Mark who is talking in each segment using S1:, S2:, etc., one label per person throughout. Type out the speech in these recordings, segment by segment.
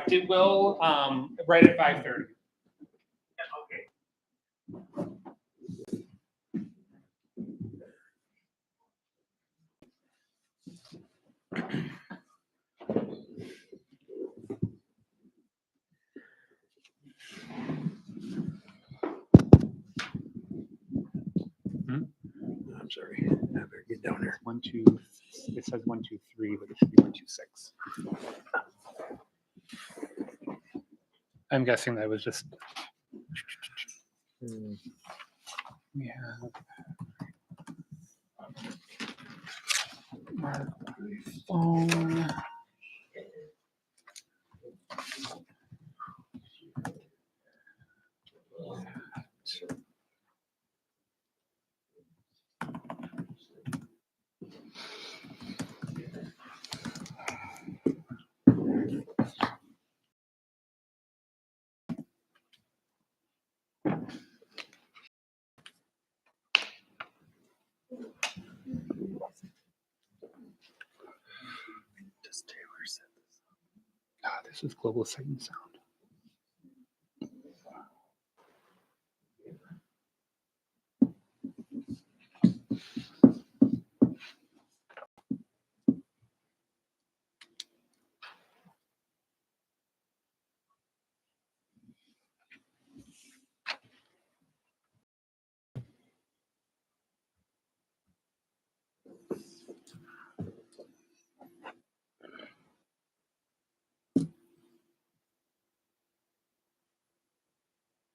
S1: Correct, it will, right at 5:30.
S2: Okay.
S3: I'm sorry. I better get down there.
S1: 1, 2. It says 1, 2, 3, but it should be 1, 2, 6. I'm guessing that was just. We have my phone. This is Global Sight and Sound.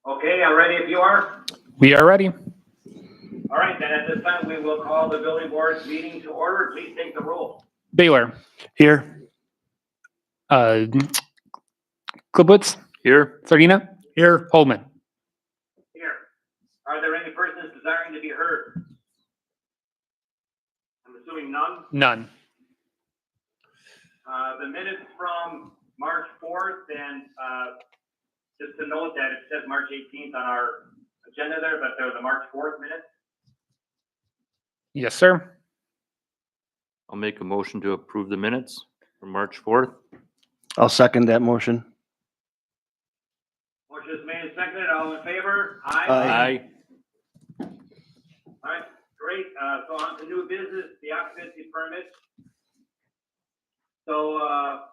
S2: Okay, I'm ready if you are.
S1: We are ready.
S2: All right, then at this time, we will call the building board meeting to order. Please take the roll.
S1: Baylor.
S3: Here.
S1: Klibwitz.
S3: Here.
S1: Sardina.
S3: Here.
S1: Holdman.
S2: Here. Are there any persons desiring to be heard? I'm assuming none.
S1: None.
S2: The minutes from March 4th, and just to note that it says March 18th on our agenda there, but they're the March 4th minutes.
S1: Yes, sir.
S4: I'll make a motion to approve the minutes from March 4th.
S3: I'll second that motion.
S2: Motion is made and seconded. All in favor?
S3: Aye.
S2: All right, great. So on to new business, the occupancy permits. So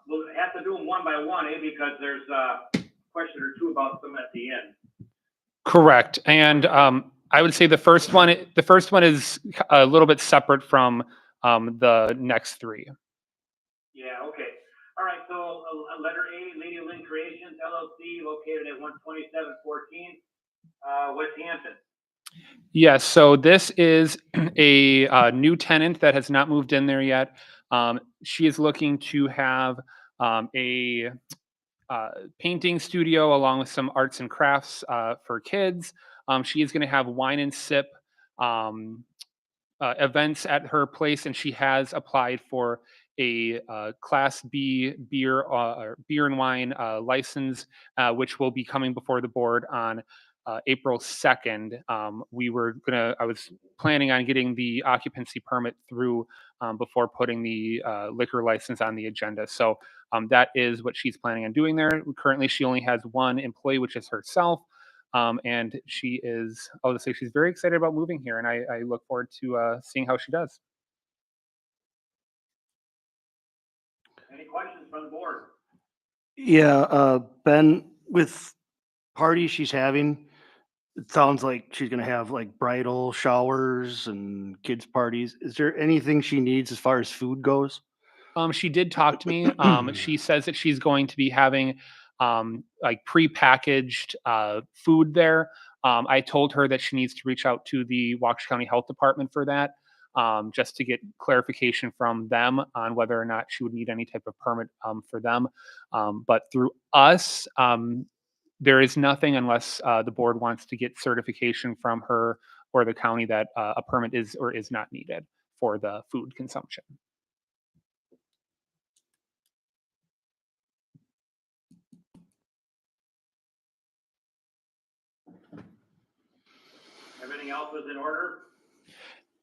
S2: we'll have to do them one by one, because there's a question or two about them at the end.
S1: Correct. And I would say the first one is a little bit separate from the next three.
S2: Yeah, okay. All right, so letter A, Lady Lynn Creations LLC, located at 12714 West Hampton.
S1: Yes, so this is a new tenant that has not moved in there yet. She is looking to have a painting studio along with some arts and crafts for kids. She is going to have wine and sip events at her place, and she has applied for a Class B beer and wine license, which will be coming before the board on April 2nd. I was planning on getting the occupancy permit through before putting the liquor license on the agenda. So that is what she's planning on doing there. Currently, she only has one employee, which is herself. And she is, I'll just say she's very excited about moving here, and I look forward to seeing how she does.
S2: Any questions from the board?
S3: Yeah, Ben, with parties she's having, it sounds like she's gonna have like bridal showers and kids' parties. Is there anything she needs as far as food goes?
S1: She did talk to me. She says that she's going to be having like prepackaged food there. I told her that she needs to reach out to the Waukesha County Health Department for that, just to get clarification from them on whether or not she would need any type of permit for them. But through us, there is nothing unless the board wants to get certification from her or the county that a permit is or is not needed for the food consumption.
S2: Everything else was in order?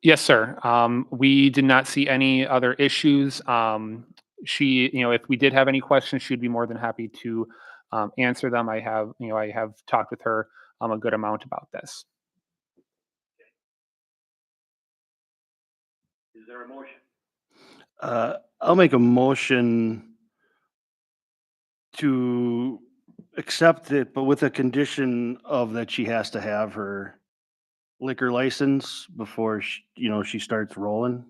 S1: Yes, sir. We did not see any other issues. she, if we did have any questions, she'd be more than happy to answer them. I have talked with her a good amount about this.
S2: Is there a motion?
S3: I'll make a motion to accept it, but with a condition of that she has to have her liquor license before she starts rolling.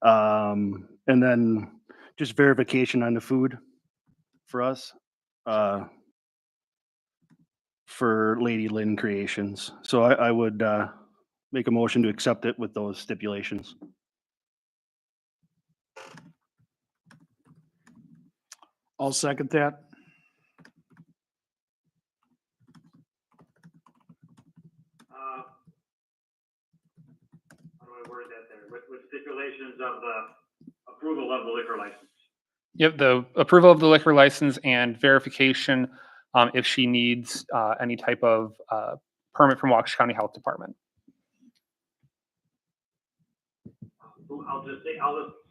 S3: And then just verification on the food for us, for Lady Lynn Creations. So I would make a motion to accept it with those stipulations.
S5: I'll second that.
S2: How do I word that there? With stipulations of the approval of the liquor license.
S1: Yep, the approval of the liquor license and verification if she needs any type of permit from Waukesha County Health Department.
S2: I'll just say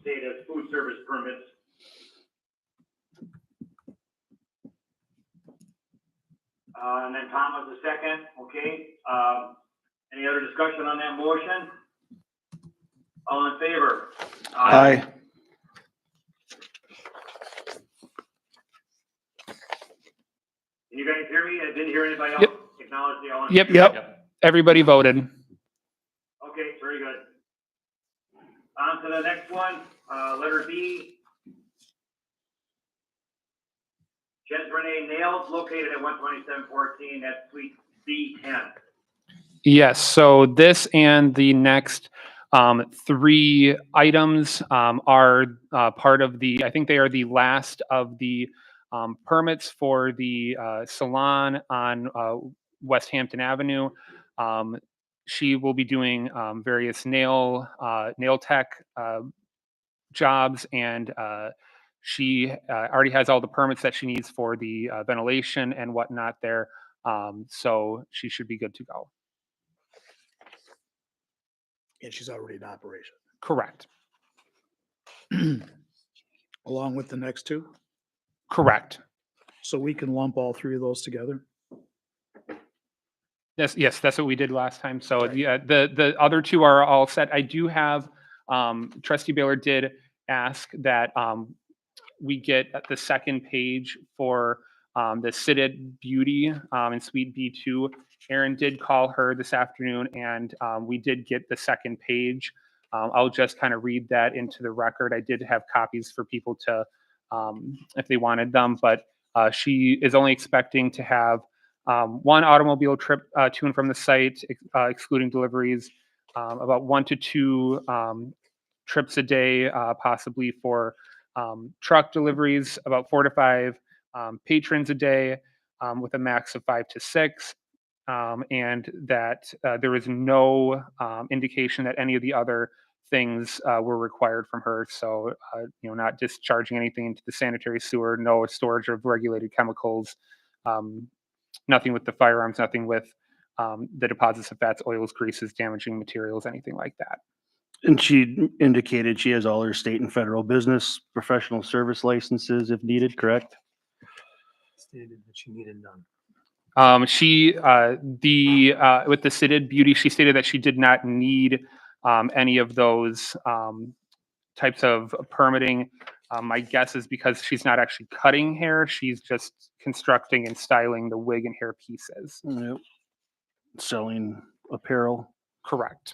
S2: it as food service permits. And then Tom was the second, okay. Any other discussion on that motion? All in favor?
S3: Aye.
S2: Can you guys hear me? I didn't hear anybody else
S1: Yep.
S2: acknowledge the all in
S1: Yep,
S2: favor?
S1: yep. Everybody voted.
S2: Okay, very good. On to the next one, letter B. Jen Renee Nails, located at 12714, that's suite B10.
S1: Yes, so this and the next three items are part of I think they are the last of the permits for the salon on West Hampton Avenue. She will be doing various nail tech jobs, and she already has all the permits that she needs for the ventilation and whatnot there. So she should be good to go.
S5: And she's already in operation.
S1: Correct.
S5: Along with the next two.
S1: Correct.
S5: So we can lump all three of those together.
S1: Yes, that's what we did last time. So yeah, the other two are all set. I do have, Trustee Baylor did ask that we get the second page for the Citted Beauty in Suite B2. Aaron did call her this afternoon, and we did get the second page. I'll just kind of read that into the record. I did have copies for people to, if they wanted them, but she is only expecting to have one automobile trip to and from the site, excluding deliveries, about 1 to 2 trips a day, possibly for truck deliveries, about 4 to 5 patrons a day, with a max of 5 to 6. And that there is no indication that any of the other things were required from her. So, not discharging anything into the sanitary sewer, no storage of regulated chemicals, nothing with the firearms, nothing with the deposits of fats, oils, greases, damaging materials, anything like that.
S3: And she indicated she has all her state and federal business professional service licenses if needed, correct?
S6: Stated that she needed none.
S1: She with the Citted Beauty, she stated that she did not need any of those types of permitting. My guess is because she's not actually cutting hair; she's just constructing and styling the wig and hair pieces.
S3: Yep. Selling apparel.
S1: Correct.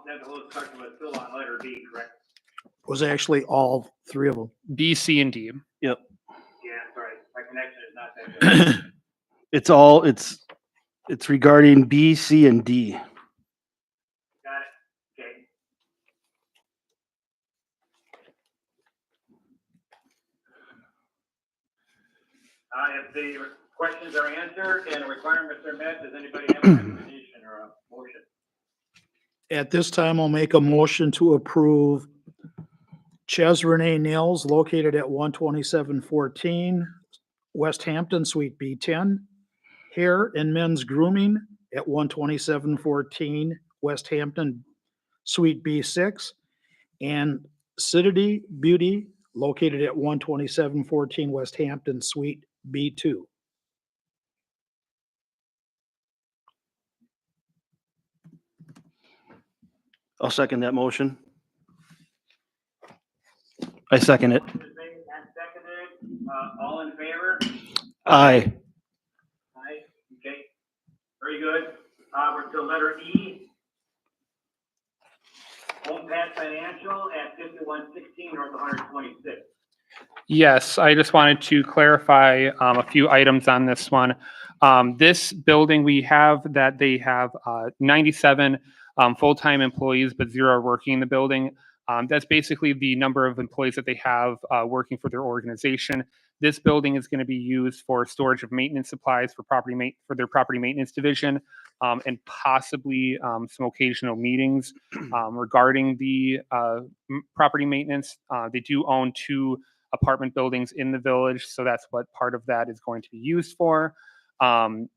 S2: That whole discussion was still on letter B, correct?
S5: Was actually all three of them.
S1: B, C, and D.
S3: Yep.
S2: Yeah, sorry, my connection is not that good.
S3: It's regarding B, C, and D.
S2: Got it, okay. If the questions are answered and the requirements are met, does anybody have a recommendation or a motion?
S5: At this time, I'll make a motion to approve Ches Renee Nails located at 12714 West Hampton, Suite B10. Hair and Men's Grooming at 12714 West Hampton, Suite B6. And City Beauty located at 12714 West Hampton, Suite B2.
S3: I'll second that motion. I second it.
S2: Motion is made and seconded. All in favor?
S3: Aye.
S2: Aye, okay, very good. We're to letter E. Home Path Financial at 5116 North 126.
S1: Yes, I just wanted to clarify a few items on this one. This building, we have that they have 97 full-time employees, but 0 are working in the building. That's basically the number of employees that they have working for their organization. This building is going to be used for storage of maintenance supplies for for their property maintenance division, and possibly some occasional meetings regarding the property maintenance. They do own 2 apartment buildings in the village, so that's what part of that is going to be used for. And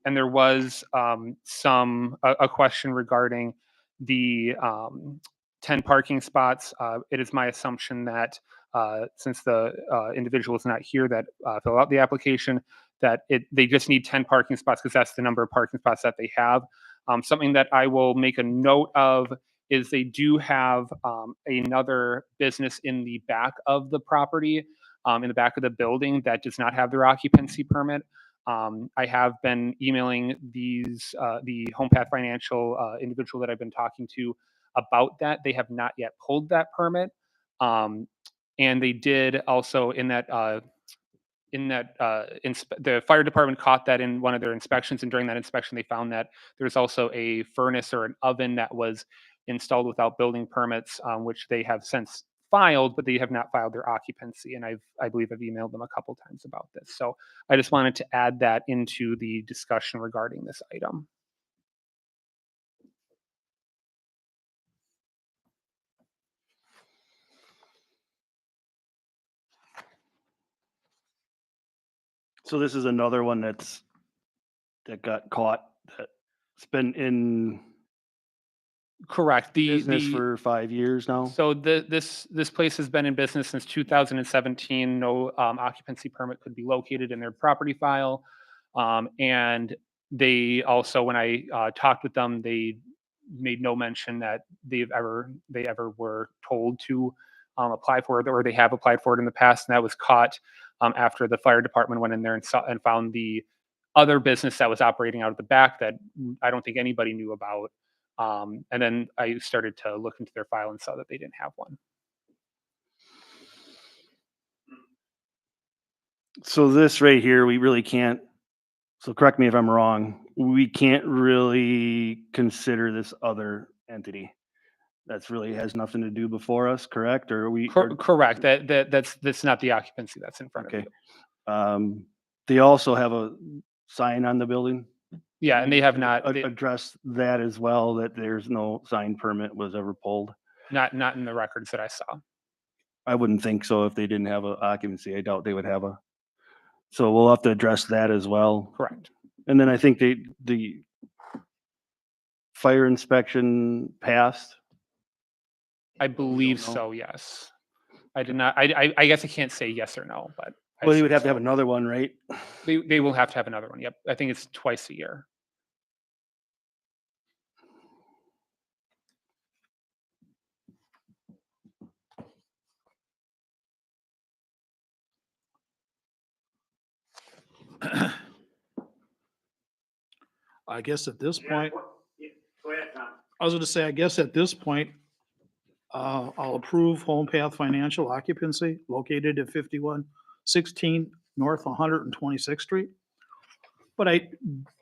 S1: there was a question regarding the 10 parking spots. It is my assumption that since the individual is not here that fill out the application, that they just need 10 parking spots because that's the number of parking spots that they have. Something that I will make a note of is they do have another business in the back of the property, in the back of the building that does not have their occupancy permit. I have been emailing the HomePath Financial individual that I've been talking to about that. They have not yet pulled that permit. And they did also the fire department caught that in one of their inspections, and during that inspection they found that there's also a furnace or an oven that was installed without building permits, which they have since filed, but they have not filed their occupancy. And I believe I've emailed them a couple times about this. So I just wanted to add that into the discussion regarding this item.
S3: So this is another one that got caught, that's been in
S1: Correct.
S3: business for 5 years now.
S1: So this place has been in business since 2017. No occupancy permit could be located in their property file. And they also, when I talked with them, they made no mention that they ever were told to apply for it, or they have applied for it in the past. And that was caught after the fire department went in there and found the other business that was operating out of the back that I don't think anybody knew about. And then I started to look into their file and saw that they didn't have one.
S3: So this right here, we really can't, so correct me if I'm wrong, we can't really consider this other entity. That's really has nothing to do before us, correct? Or
S1: Correct. That's not the occupancy that's in front of
S3: Okay.
S1: you.
S3: They also have a sign on the building.
S1: Yeah, and they have not
S3: Addressed that as well, that there's no sign permit was ever pulled.
S1: not in the records that I saw.
S3: I wouldn't think so if they didn't have a occupancy. I doubt they would have a. So we'll have to address that as well.
S1: Correct.
S3: And then I think the fire inspection passed.
S1: I believe
S3: know.
S1: so. Yes. I did not. I guess I can't say yes or no, but I
S3: Well, they would
S1: assume
S3: have to have
S1: so.
S3: another one, right?
S1: They will have to have another one. Yep. I think it's twice a year.
S5: I guess at this point,
S2: Yeah, go ahead, Tom.
S5: I was gonna say, I guess at this point, I'll approve Home Path Financial occupancy located at 5116 North 126th Street. But I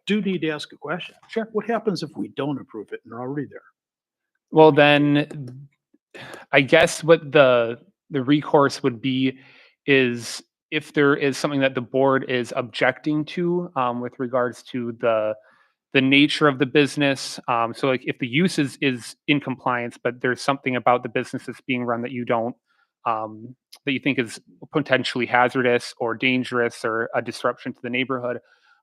S5: do need to ask a question.
S1: Sure.
S5: What happens if we don't approve it and they're already there?
S1: Well, then I guess what the recourse would be is if there is something that the board is objecting to with regards to the nature of the business. So like if the use is in compliance, but there's something about the business that's being run that you don't that you think is potentially hazardous or dangerous or a disruption to the neighborhood,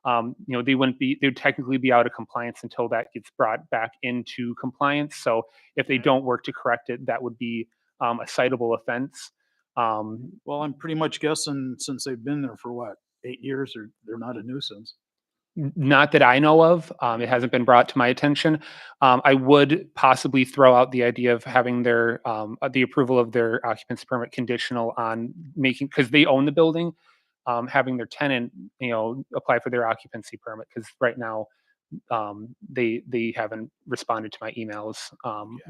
S1: they would technically be out of compliance until that gets brought back into compliance. So if they don't work to correct it, that would be a citable offense.
S5: Well, I'm pretty much guessing since they've been there for what, 8 years, or they're not a nuisance.
S1: Not that I know of. It hasn't been brought to my attention. I would possibly throw out the idea of having the approval of their occupancy permit conditional on making, because they own the building, having their tenant, apply for their occupancy permit, because right now, they haven't responded to my emails,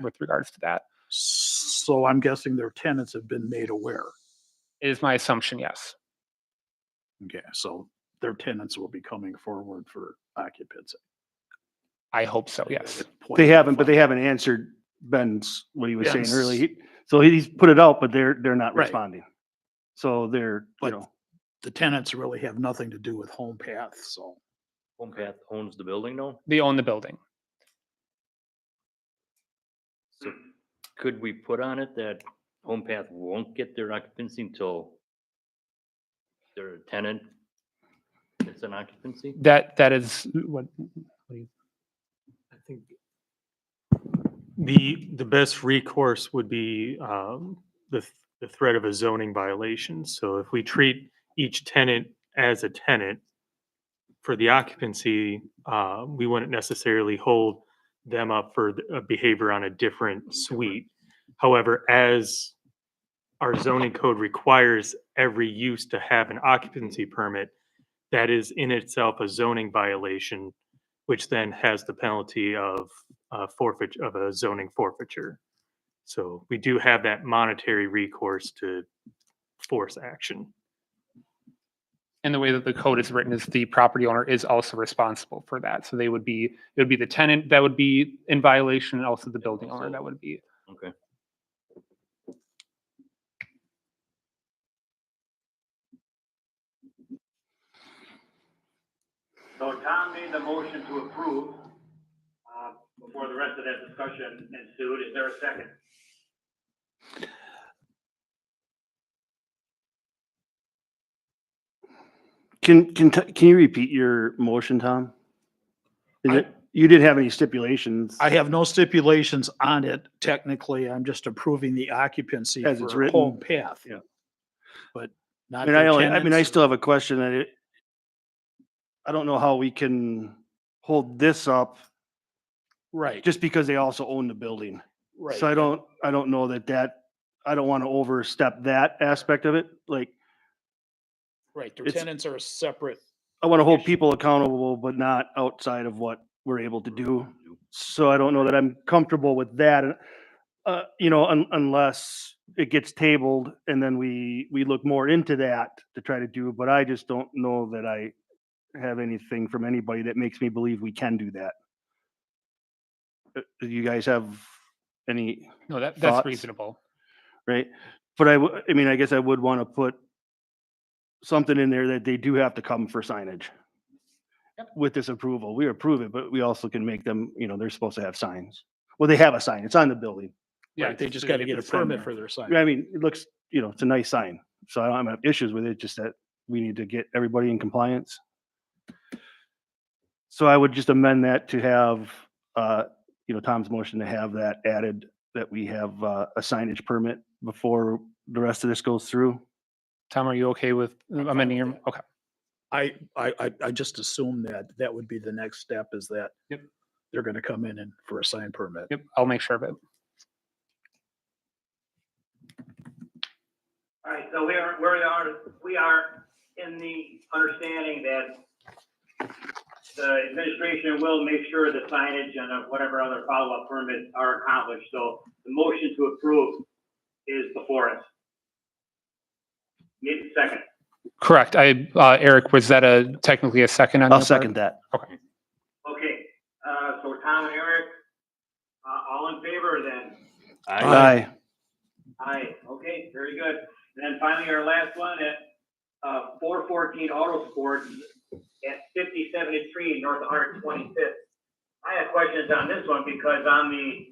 S1: with regards to that.
S5: So I'm guessing their tenants have been made aware.
S1: It is my assumption, yes.
S5: Okay, so their tenants will be coming forward for occupancy.
S1: I hope so, yes.
S3: They haven't, but they haven't answered Ben's, what he was saying
S5: Ben's-
S3: earlier. So he's put it out, but they're not
S5: Right.
S3: responding. So they're,
S5: But the tenants really have nothing to do with Home Path, so.
S4: Home Path owns the building though?
S1: They own the building.
S4: So could we put on it that Home Path won't get their occupancy until their tenant gets an occupancy?
S1: That is what do you?
S6: I think the best recourse would be the threat of a zoning violation. So if we treat each tenant as a tenant for the occupancy, we wouldn't necessarily hold them up for a behavior on a different suite. However, as our zoning code requires every use to have an occupancy permit, that is in itself a zoning violation, which then has the penalty of forfeit of a zoning forfeiture. So we do have that monetary recourse to force action.
S1: And the way that the code is written is the property owner is also responsible for that. So it would be the tenant that would be in violation, and also the building owner that would be.
S4: Okay.
S2: So Tom made the motion to approve, before the rest of that discussion ensued. Is there a second?
S3: can you repeat your motion, Tom? You didn't have any stipulations.
S5: I have no stipulations on it. Technically, I'm just approving the occupancy
S3: As it's
S5: for
S3: written.
S5: Home Path.
S3: Yeah.
S5: But not
S3: I
S5: for
S3: mean, I
S5: tenants.
S3: still have a question that I don't know how we can hold this up
S5: Right,
S3: just because they also own the building.
S5: right.
S3: So I don't know I don't want to overstep that aspect of it. Like,
S5: Right, their
S3: it's-
S5: tenants are a separate.
S3: I want to hold people accountable, but not outside of what we're able to do. So I don't know that I'm comfortable with that. Unless it gets tabled and then we look more into that to try to do, but I just don't know that I have anything from anybody that makes me believe we can do that. Do you guys have any,
S1: No, that's
S3: Thoughts?
S1: reasonable.
S3: right? But I guess I would want to put something in there that they do have to come for signage.
S1: Yep.
S3: With this approval, we approve it, but we also can make them, they're supposed to have signs. Well, they have a sign. It's on the building.
S1: Yeah,
S5: Right, they just
S1: so
S5: gotta
S1: you
S5: get a
S3: the sign
S5: permit
S3: there.
S5: for their sign.
S3: I mean, it looks, it's a nice sign. So I don't have issues with it, just that we need to get everybody in compliance. So I would just amend that to have, Tom's motion to have that added, that we have a signage permit before the rest of this goes through.
S1: Tom, are you okay with
S5: fine
S1: amending
S5: with
S1: your?
S5: that.
S1: Okay.
S5: I just assume that would be the next step, is that
S1: Yep.
S5: they're gonna come in and for a sign permit.
S1: Yep. I'll make sure of it.
S2: All right, so we are in the understanding that the administration will make sure the signage and whatever other follow-up permits are accomplished. So the motion to approve is before us. Need a second.
S1: Correct. Eric, was that technically a second on
S3: I'll
S1: your part?
S3: second that.
S2: Okay, so Tom and Eric, all in favor then?
S3: Aye.
S2: Aye, okay, very good. And then finally, our last one at 414 Auto Sports at 5073 North 125th. I have questions on this one because on the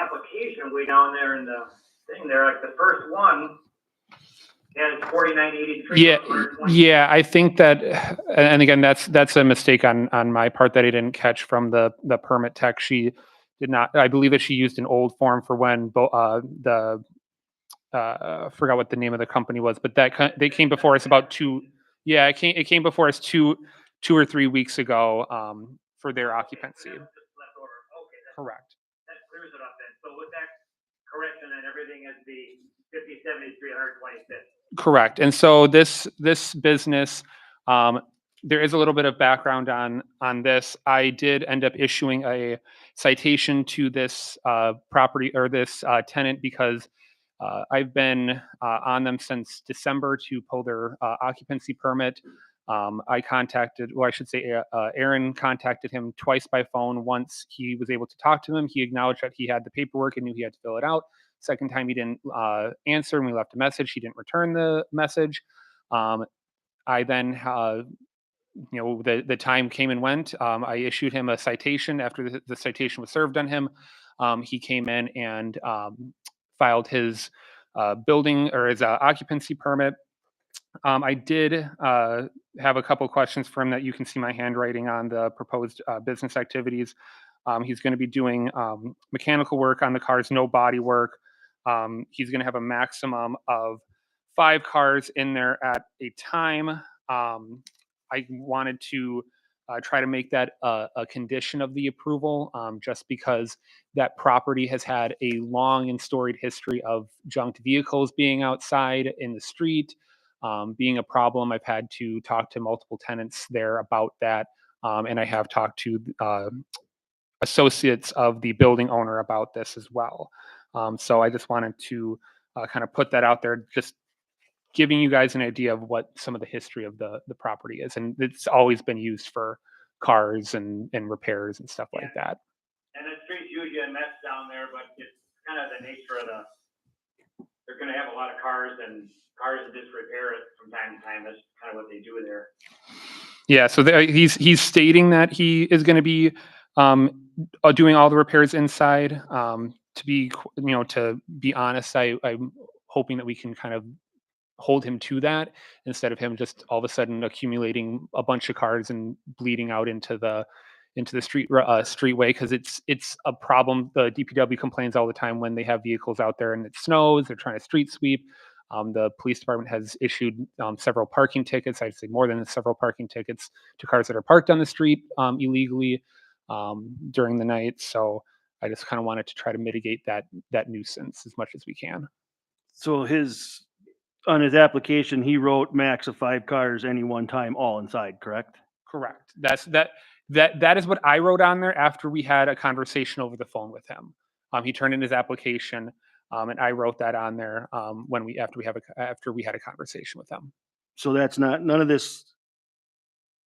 S2: application way down there in the thing there, like the first one has 4983.
S1: Yeah, yeah, I think that, and again, that's a mistake on my part that I didn't catch from the permit tech. She did not. I believe that she used an old form for when the forgot what the name of the company was, but they came before us about two. Yeah, it came before us two or 3 weeks ago for their occupancy.
S2: Left over. Okay,
S1: Correct.
S2: that clears it up then. So with that correction, then everything is the 5073 126.
S1: Correct. And so this business, there is a little bit of background on this. I did end up issuing a citation to this property or this tenant because I've been on them since December to pull their occupancy permit. I contacted, well, I should say, Aaron contacted him twice by phone. Once he was able to talk to him, he acknowledged that he had the paperwork and knew he had to fill it out. Second time he didn't answer, and we left a message. He didn't return the message. I then, the time came and went. I issued him a citation after the citation was served on him. He came in and filed his building or his occupancy permit. I did have a couple questions for him that you can see my handwriting on the proposed business activities. He's going to be doing mechanical work on the cars, no body work. He's going to have a maximum of 5 cars in there at a time. I wanted to try to make that a condition of the approval, just because that property has had a long and storied history of junked vehicles being outside in the street, being a problem. I've had to talk to multiple tenants there about that, and I have talked to associates of the building owner about this as well. So I just wanted to kind of put that out there, just giving you guys an idea of what some of the history of the property is. And it's always been used for cars and repairs and stuff like that.
S2: And the street's usually a mess down there, but it's kind of the nature of they're gonna have a lot of cars and cars that just repair it from time to time. That's kind of what they do there.
S1: Yeah, so he's stating that he is going to be doing all the repairs inside. To be honest, I'm hoping that we can kind of hold him to that instead of him just all of a sudden accumulating a bunch of cars and bleeding out into the streetway, because it's a problem. The DPW complains all the time when they have vehicles out there and it snows. They're trying to street sweep. The police department has issued several parking tickets. I'd say more than several parking tickets to cars that are parked on the street illegally during the night. So I just kind of wanted to try to mitigate that nuisance as much as we can.
S3: So on his application, he wrote max of 5 cars any one time, all inside, correct?
S1: Correct. That is what I wrote on there after we had a conversation over the phone with him. He turned in his application, and I wrote that on there after we had a conversation with him.
S3: So that's none of this.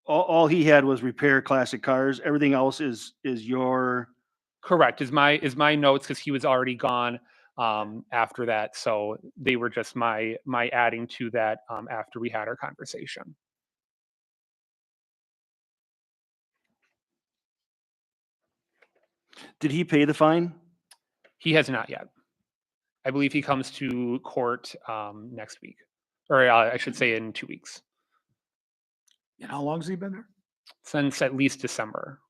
S3: All he had was repair classic cars. Everything else is your.
S1: Correct. Is my notes, because he was already gone after that, so they were just my adding to that after we had our conversation.
S3: Did he pay the fine?
S1: He has not yet. I believe he comes to court next week, or I should say in 2 weeks.
S5: And how long's he been there?
S1: Since at least December.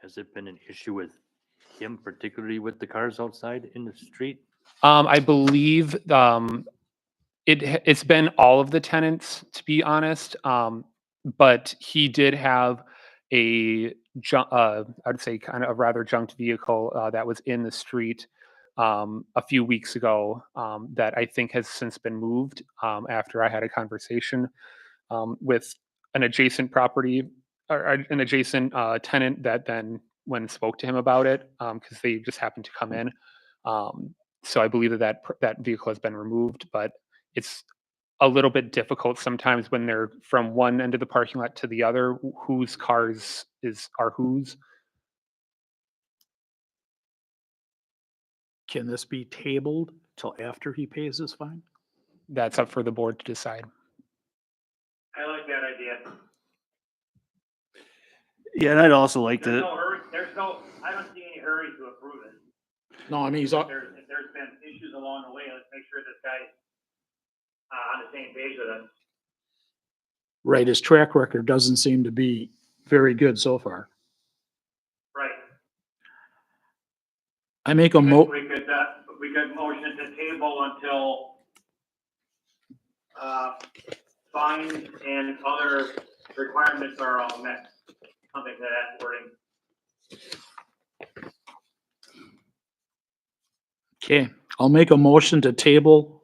S4: Has it been an issue with him, particularly with the cars outside in the street?
S1: I believe it's been all of the tenants, to be honest. But he did have I'd say kind of a rather junked vehicle that was in the street a few weeks ago that I think has since been moved after I had a conversation with an adjacent property or an adjacent tenant that then went and spoke to him about it because they just happened to come in. So I believe that vehicle has been removed, but it's a little bit difficult sometimes when they're from one end of the parking lot to the other, whose cars are whose.
S5: Can this be tabled till after he pays his fine?
S1: That's up for the board to decide.
S2: I like
S3: Yeah, and I'd also like
S2: There's
S3: to,
S2: no hurry, I don't see any hurry to approve it.
S5: No, I mean,
S2: If there's been issues along the way, let's make sure this guy's, on the same page with us.
S5: right, his track record doesn't seem to be very good so far.
S2: Right.
S5: I make a
S2: We could motion to table until, fines and other requirements are all met. Something to that wording.
S5: Okay, I'll make a motion to table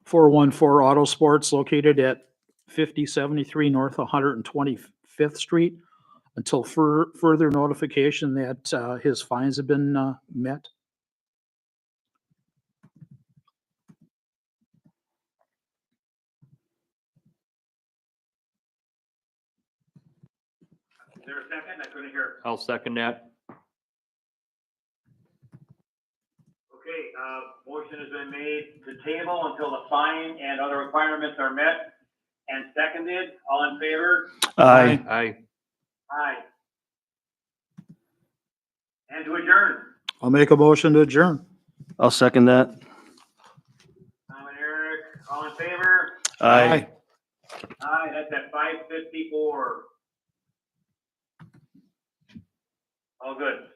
S5: 414 Auto Sports located at 5073 North 125th Street until further notification that his fines have been met.
S2: Is there a second? I couldn't hear.
S4: I'll second that.
S2: Okay, motion has been made to table until the fine and other requirements are met and seconded. All in favor?
S3: aye,
S4: Aye.
S2: Aye. And to adjourn.
S5: I'll make a motion to adjourn.
S3: I'll second that.
S2: Tom and Eric, all in favor?
S3: Aye.
S2: Aye, that's at 5:54. All good.